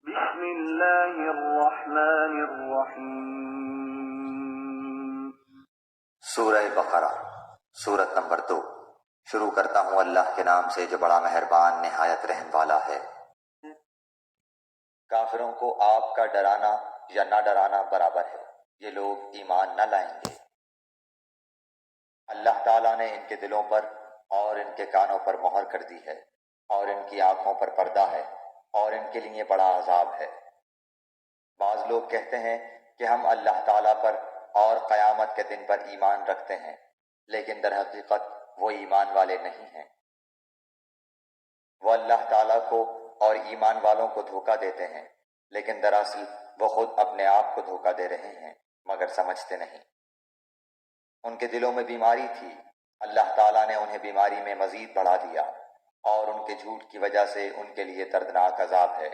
بسم اللہ الرحمن الرحیم۔ سورہ بقرہ، سورت نمبر 2۔ شروع کرتا ہوں اللہ کے نام سے جو بڑا مہربان نہایت رحم والا ہے۔ کافروں کو آپ کا ڈرانا یا نہ ڈرانا برابر ہے، یہ لوگ ایمان نہ لائیں گے۔ اللہ تعالیٰ نے ان کے دلوں پر اور ان کے کانوں پر مہر کر دی ہے، اور ان کی آنکھوں پر پردہ ہے، اور ان کے لیے بڑا عذاب ہے۔ بعض لوگ کہتے ہیں کہ ہم اللہ تعالیٰ پر اور قیامت کے دن پر ایمان رکھتے ہیں، لیکن در حقیقت وہ ایمان والے نہیں ہیں۔ وہ اللہ تعالیٰ کو اور ایمان والوں کو دھوکہ دیتے ہیں، لیکن دراصل وہ خود اپنے آپ کو دھوکہ دے رہے ہیں، مگر سمجھتے نہیں۔ ان کے دلوں میں بیماری تھی، اللہ تعالیٰ نے انہیں بیماری میں مزید بڑھا دیا، اور ان کے جھوٹ کی وجہ سے ان کے لیے دردناک عذاب ہے۔